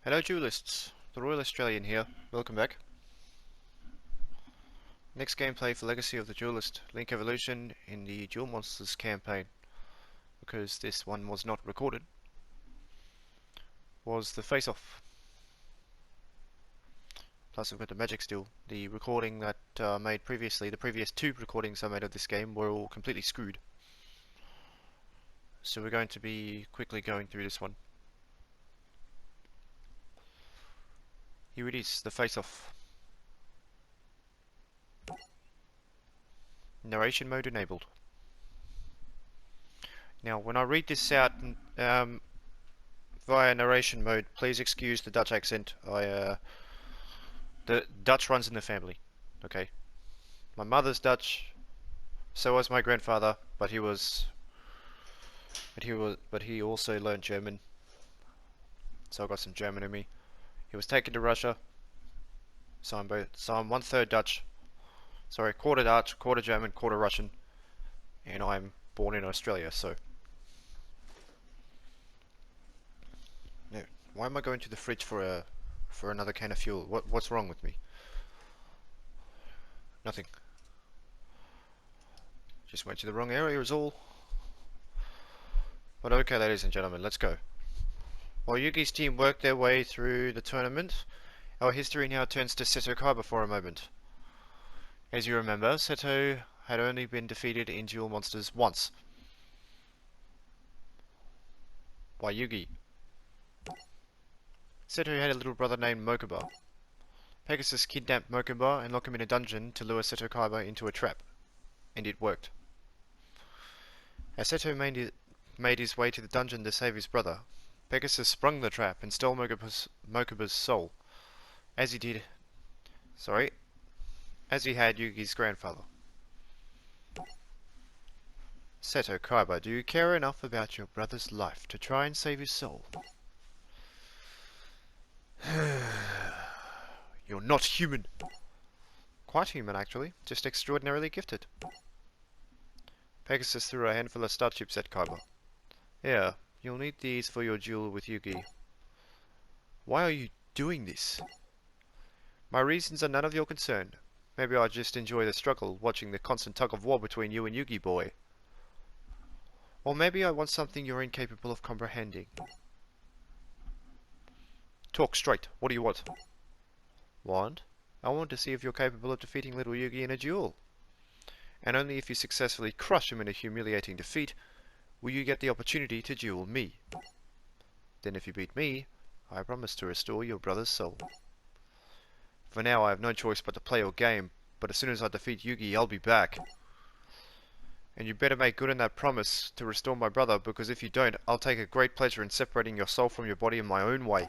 Hello Duelists, the Royal Australian here, welcome back. Next gameplay for Legacy of the Duelist, Link Evolution in the Duel Monsters campaign, because this one was not recorded, was the face-off. Plus I've got the magic still. The recording that I made previously, the previous two recordings I made of this game were all completely screwed. So we're going to be quickly going through this one. Here it is, the face-off. Narration mode enabled. Now when I read this out via narration mode, please excuse the Dutch accent. The Dutch runs in the family. Okay. My mother's Dutch, so was my grandfather, but he also learned German. So I got some German in me. He was taken to Russia, so I'm 1/3 Dutch. Sorry, quarter Dutch, quarter German, quarter Russian, and I'm born in Australia. So, no, why am I going to the fridge for another can of fuel? What's wrong with me? Nothing. Just went to the wrong area is all. But okay, ladies and gentlemen, let's go. While Yugi's team worked their way through the tournament, our history now turns to Seto Kaiba for a moment. As you remember, Seto had only been defeated in Duel Monsters once. By Yugi. Seto had a little brother named Mokuba. Pegasus kidnapped Mokuba and locked him in a dungeon to lure Seto Kaiba into a trap. And it worked. As Seto made his way to the dungeon to save his brother, Pegasus sprung the trap and stole Mokuba's soul, as he had Yugi's grandfather. Seto Kaiba, do you care enough about your brother's life to try and save his soul? You're not human. Quite human, actually, just extraordinarily gifted. Pegasus threw a handful of star chips at Kaiba. Yeah. You'll need these for your duel with Yugi. Why are you doing this? My reasons are none of your concern. Maybe I just enjoy the struggle, watching the constant tug of war between you and Yugi boy. Or maybe I want something you're incapable of comprehending. Talk straight. What do you want? Want? I want to see if you're capable of defeating little Yugi in a duel. And only if you successfully crush him in a humiliating defeat will you get the opportunity to duel me. Then if you beat me, I promise to restore your brother's soul. For now I have no choice but to play your game, but as soon as I defeat Yugi, I'll be back. And you better make good on that promise to restore my brother, because if you don't, I'll take a great pleasure in separating your soul from your body in my own way.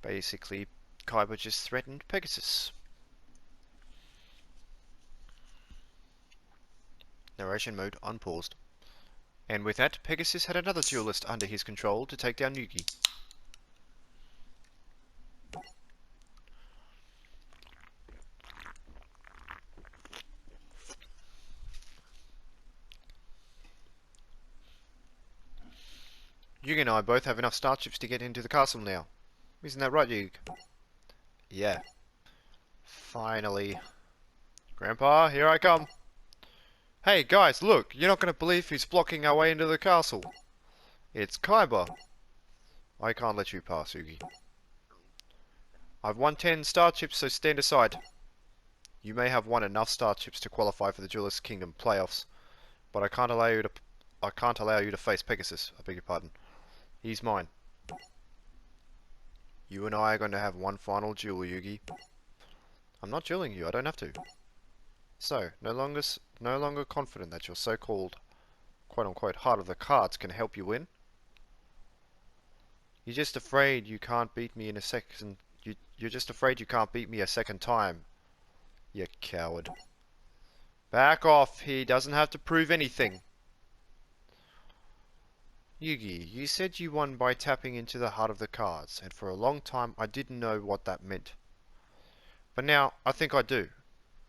Basically, Kaiba just threatened Pegasus. Narration mode unpaused. And with that, Pegasus had another duelist under his control to take down Yugi. Yugi and I both have enough star chips to get into the castle now. Isn't that right, Yugi? Yeah. Finally. Grandpa, here I come. Hey guys, look, you're not going to believe who's blocking our way into the castle. It's Kaiba. I can't let you pass, Yugi. I've won 10 star chips, so stand aside. You may have won enough star chips to qualify for the Duelist Kingdom playoffs, but I can't allow you to face Pegasus. I beg your pardon. He's mine. You and I are going to have one final duel, Yugi. I'm not dueling you. I don't have to. So, no no longer confident that your so-called quote-unquote heart of the cards can help you win? You're just afraid you can't beat me in a second. You're just afraid you can't beat me a second time. You coward. Back off. He doesn't have to prove anything. Yugi, you said you won by tapping into the heart of the cards, and for a long time I didn't know what that meant. But now I think I do,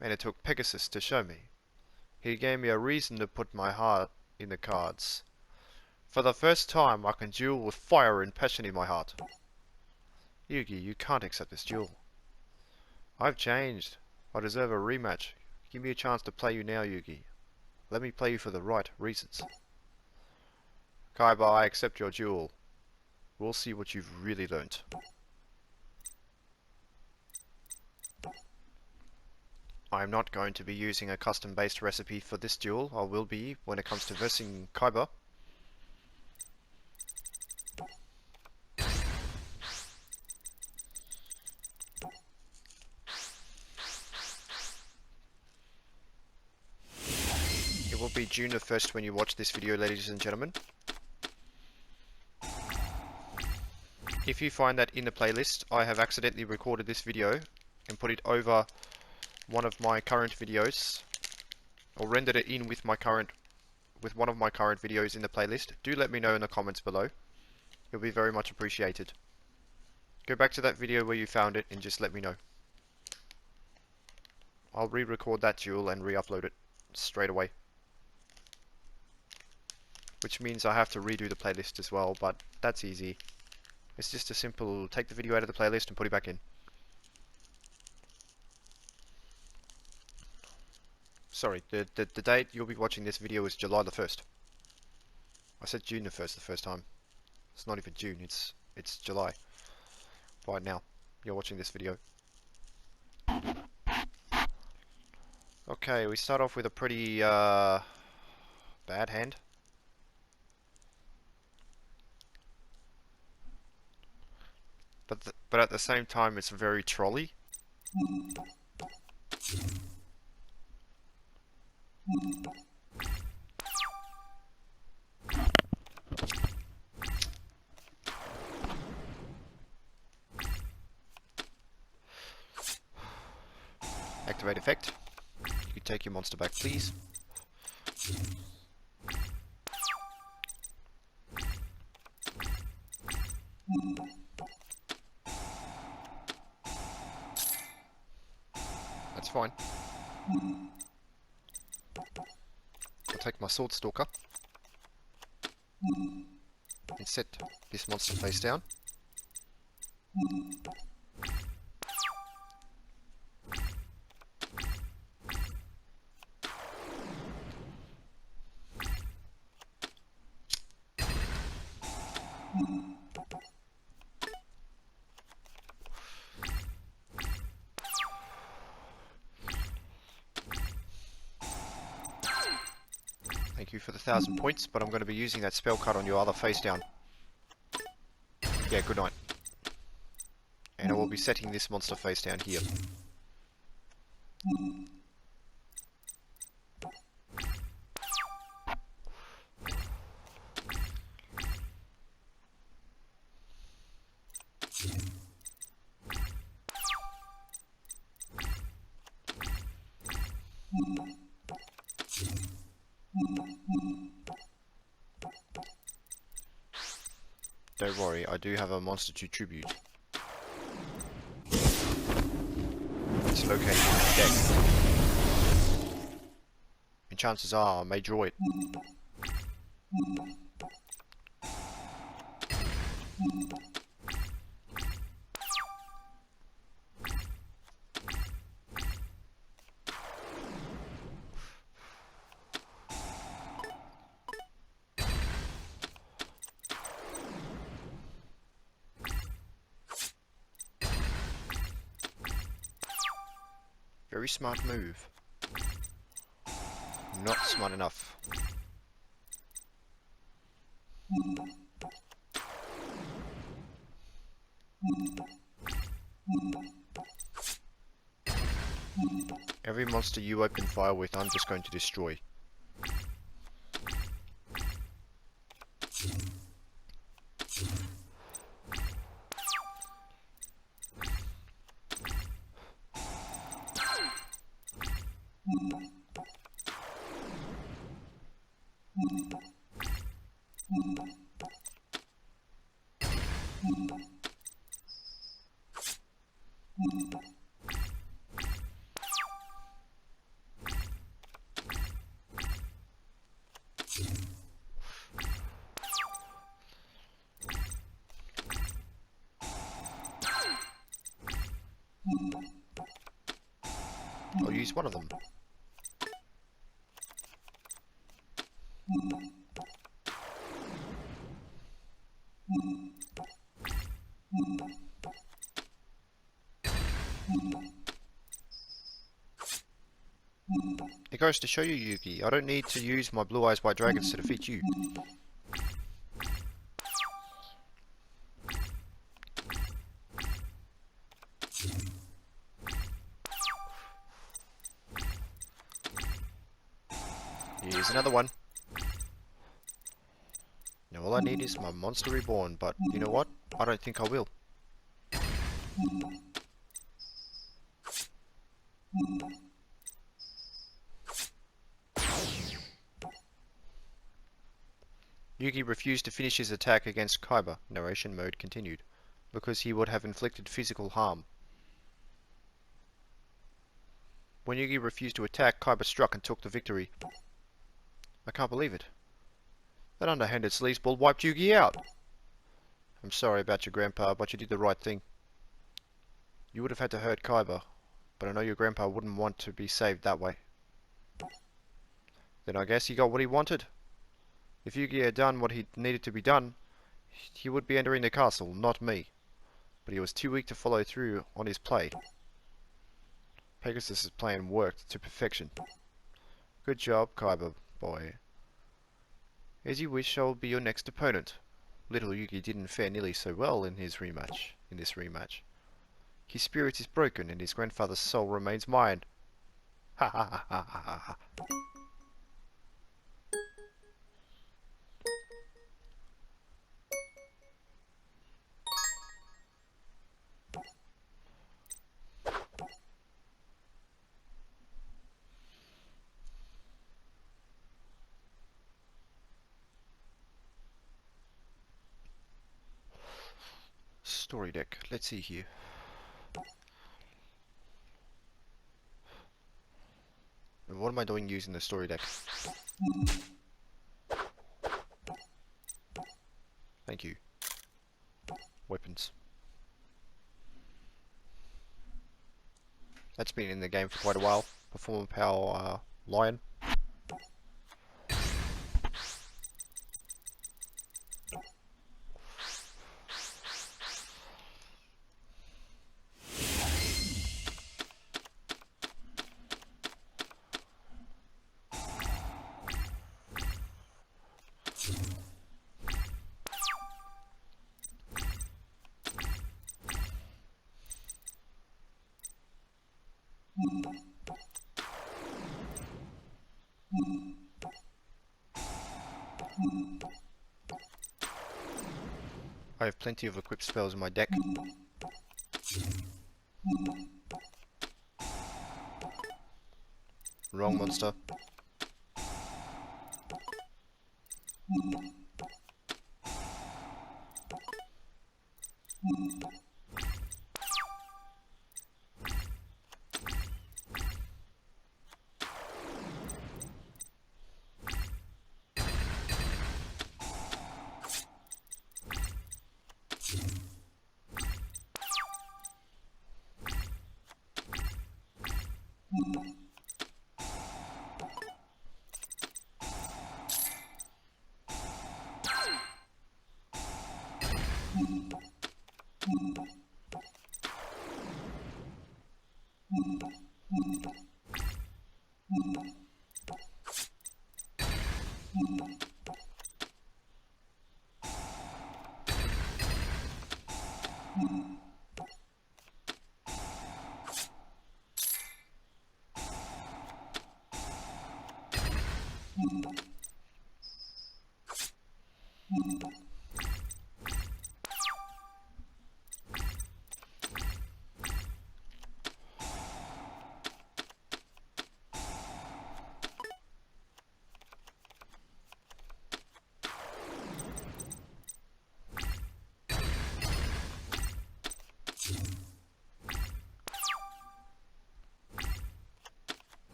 and it took Pegasus to show me. He gave me a reason to put my heart in the cards. For the first time I can duel with fire and passion in my heart. Yugi, you can't accept this duel. I've changed. I deserve a rematch. Give me a chance to play you now, Yugi. Let me play you for the right reasons. Kaiba, I accept your duel. We'll see what you've really learnt. I'm not going to be using a custom-based recipe for this duel. I will be when it comes to versing Kaiba. It will be June the 1st when you watch this video, ladies and gentlemen. If you find that in the playlist I have accidentally recorded this video and put it over one of my current videos, or rendered it in with one of my current videos in the playlist, do let me know in the comments below. It'll be very much appreciated. Go back to that video where you found it and just let me know. I'll re-record that duel and re-upload it straight away. Which means I have to redo the playlist as well, but that's easy. It's just a simple take the video out of the playlist and put it back in. Sorry, the date you'll be watching this video is July the 1st. I said June the 1st the first time. It's not even June, it's July. Right now, you're watching this video. Okay, we start off with a pretty bad hand. But at the same time, it's very trolley. Activate effect. You can take your monster back, please. That's fine. I'll take my Sword Stalker and set this monster face down. Thank you for the 1,000 points, but I'm going to be using that spell card on your other face down. Yeah, good night. And I will be setting this monster face down here. Don't worry, I do have a monster to tribute. It's located in the deck. And chances are I may draw it. Very smart move. Not smart enough. Every monster you open fire with, I'm just going to destroy. I'll use one of them. It goes to show you, Yugi, I don't need to use my blue eyes white dragons to defeat you. Here's another one. Now all I need is my monster reborn, but you know what? I don't think I will. Yugi refused to finish his attack against Kaiba, narration mode continued, because he would have inflicted physical harm. When Yugi refused to attack, Kaiba struck and took the victory. I can't believe it. That underhanded sleazeball wiped Yugi out. I'm sorry about your grandpa, but you did the right thing. You would have had to hurt Kaiba, but I know your grandpa wouldn't want to be saved that way. Then I guess he got what he wanted. If Yugi had done what he needed to be done, he would be entering the castle, not me. But he was too weak to follow through on his play. Pegasus' plan worked to perfection. Good job, Kaiba boy. As you wish, I will be your next opponent. Little Yugi didn't fare nearly so well in this rematch. His spirit is broken and his grandfather's soul remains mine. Ha ha ha ha ha ha. Story deck. Let's see here. What am I doing using the story deck? Thank you. Weapons. That's been in the game for quite a while. Performance power lion. I have plenty of equipped spells in my deck. Wrong monster.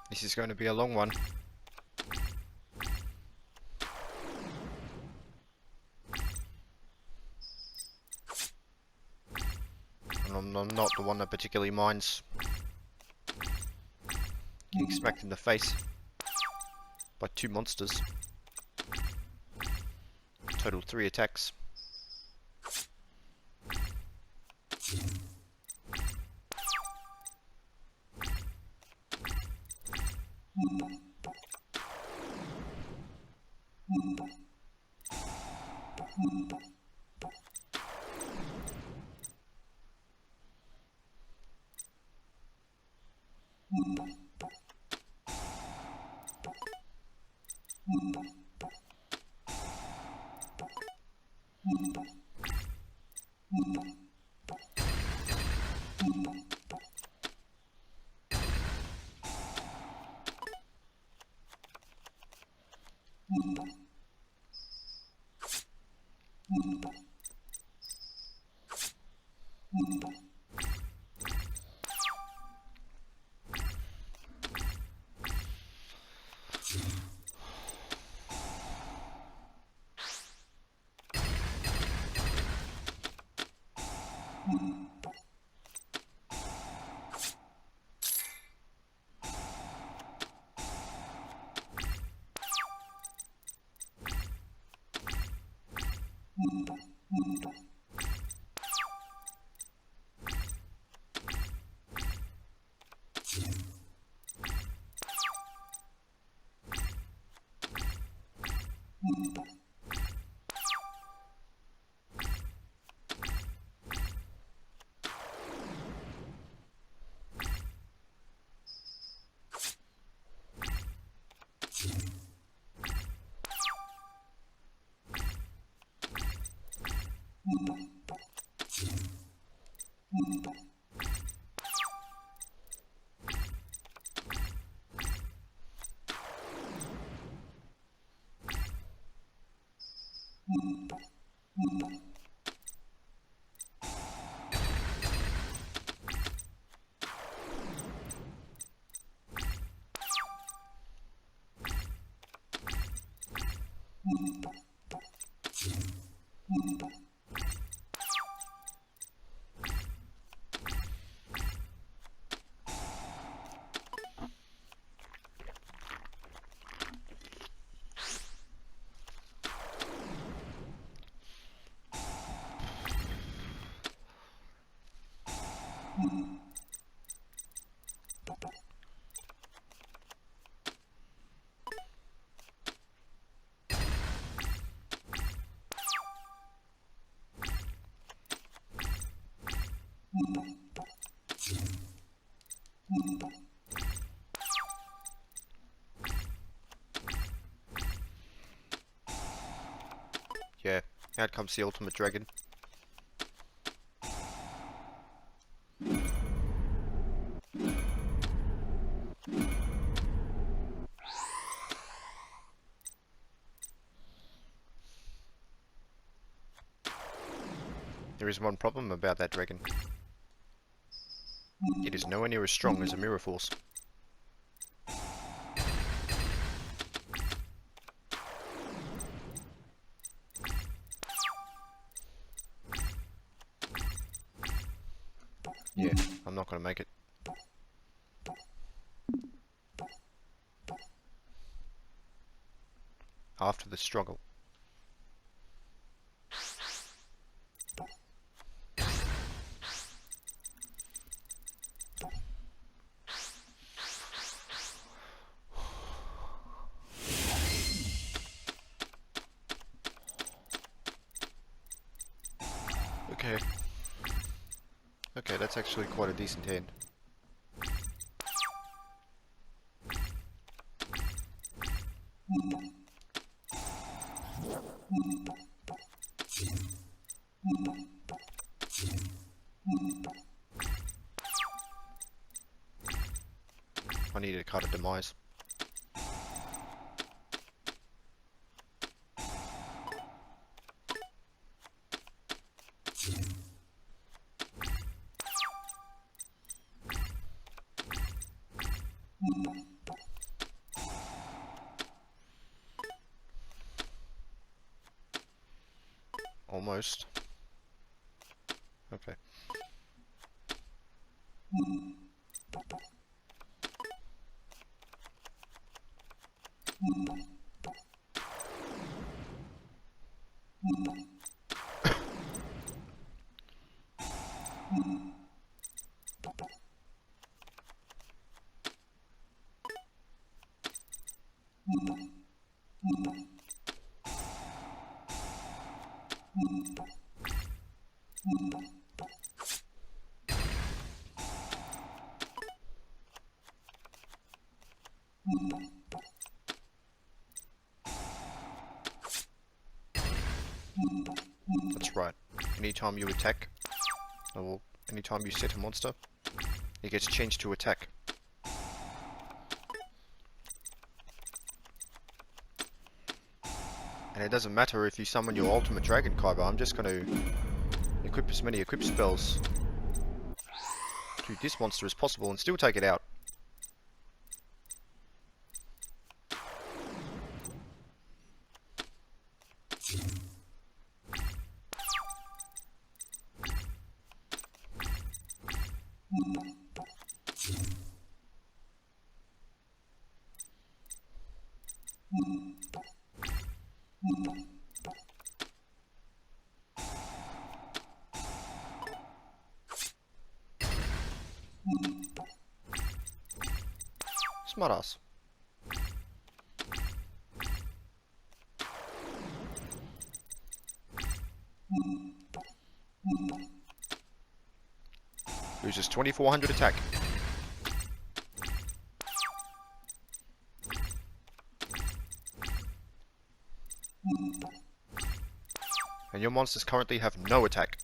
This is going to be a long one. And I'm not the one that particularly minds getting smacked in the face by two monsters. Total 3 attacks. Yeah, out comes the ultimate dragon. There is one problem about that dragon. It is nowhere near as strong as a mirror force. Yeah, I'm not gonna make it. After the struggle. Okay. Okay, that's actually quite a decent hand. I need a card of demise. Almost. Okay. That's right. Anytime you attack, or anytime you set a monster, it gets changed to attack. And it doesn't matter if you summon your ultimate dragon Kyber, I'm just going to equip as many equip spells to this monster as possible and still take it out. Smartass. Loses 2400 attack. And your monsters currently have no attack.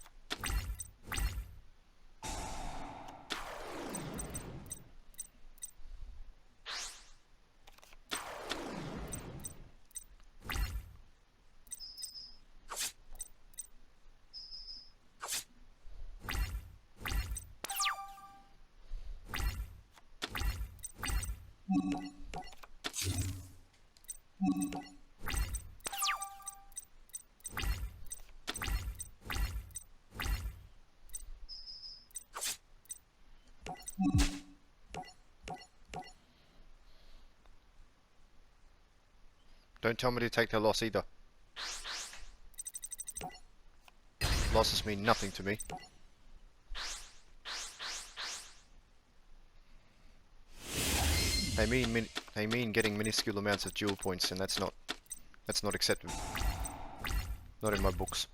Don't tell me to take their loss either. Losses mean nothing to me. They mean getting minuscule amounts of duel points, and that's not acceptable. Not in my books.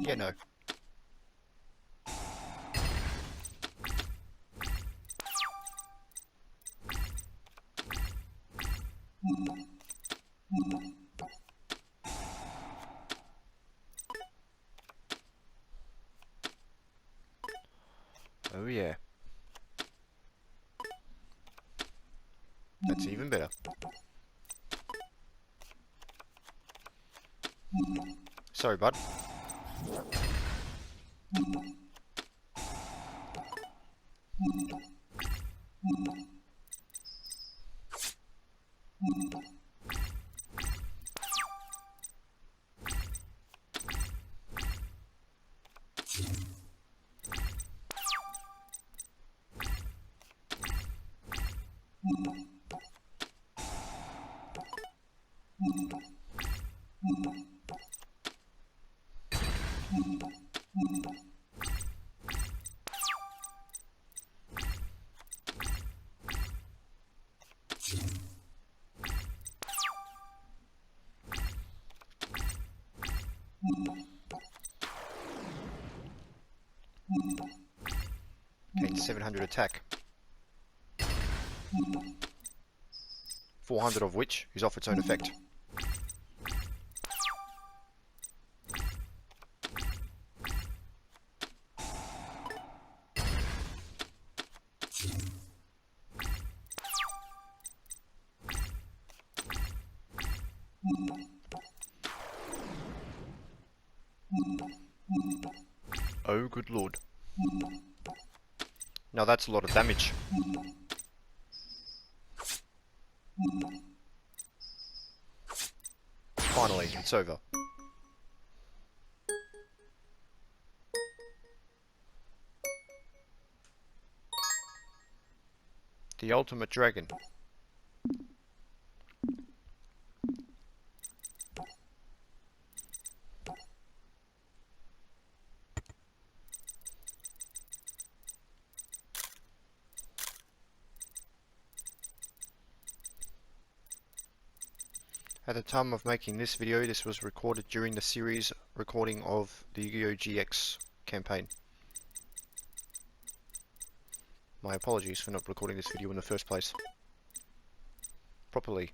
Yeah, no. Oh yeah. That's even better. Sorry, bud. Gain 700 attack. 400 of which is off its own effect. Oh, good lord. Now that's a lot of damage. Finally, it's over. The ultimate dragon. At the time of making this video, this was recorded during the series recording of the YuGiOh GX campaign. My apologies for not recording this video in the first place properly.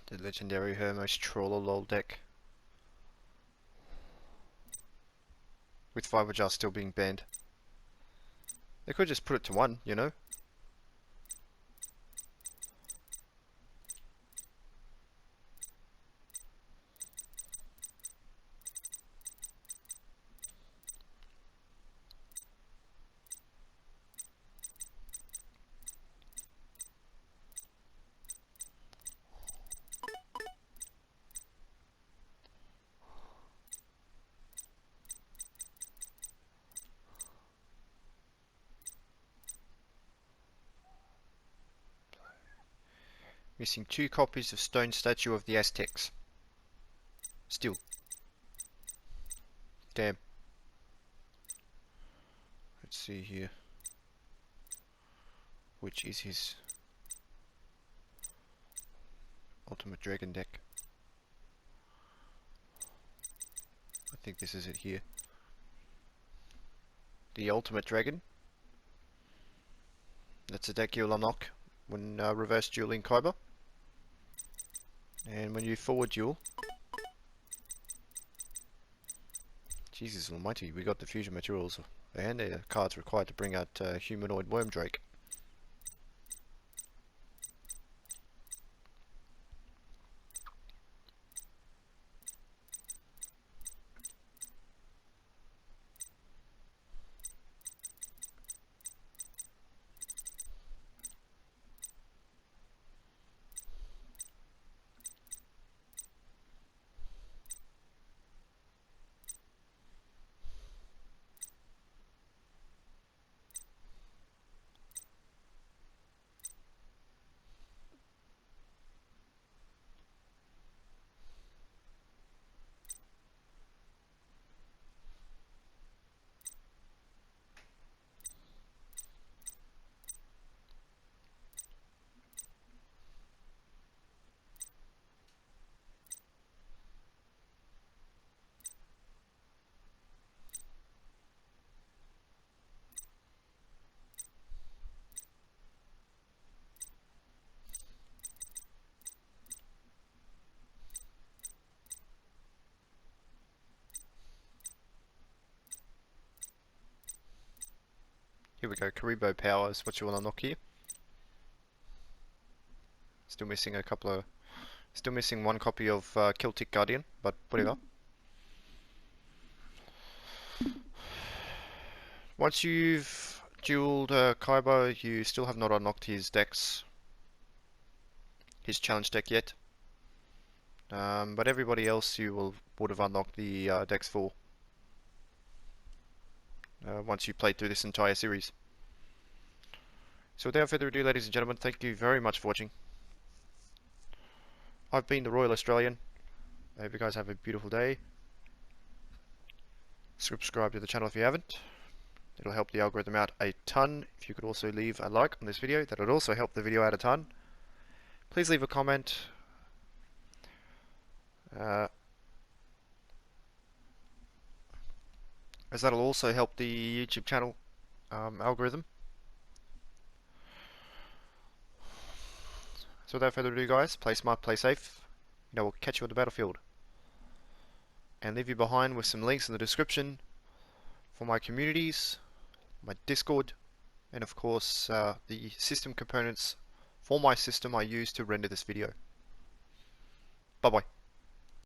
The legendary Hermos Trawler LOL deck. With Fiberjar still being banned. They could just put it to 1, you know? Missing 2 copies of Stone Statue of the Aztecs. Still. Damn. Let's see here. Which is his Ultimate Dragon deck. I think this is it here. The Ultimate Dragon. That's a deck you'll unlock when reverse dueling Kyber. And when you forward duel, Jesus almighty, we got the fusion materials and the cards required to bring out Humanoid Wormdrake. we go. Karibo powers. What you want to unlock here? Still missing a couple of. Still missing one copy of Celtic Guardian, but whatever. Once you've dueled Kaiba, you still have not unlocked his decks, his challenge deck yet. But everybody else you would have unlocked the decks for once you played through this entire series. So without further ado, ladies and gentlemen, thank you very much for watching. I've been the Royal Australian. I hope you guys have a beautiful day. Subscribe to the channel if you haven't. It'll help the algorithm out a ton. If you could also leave a like on this video, that would also help the video out a ton. Please leave a comment. As that'll also help the YouTube channel algorithm. So without further ado, guys, play smart, play safe. We'll catch you on the battlefield. And leave you behind with some links in the description for my communities, my Discord, and of course the system components for my system I use to render this video. Bye bye.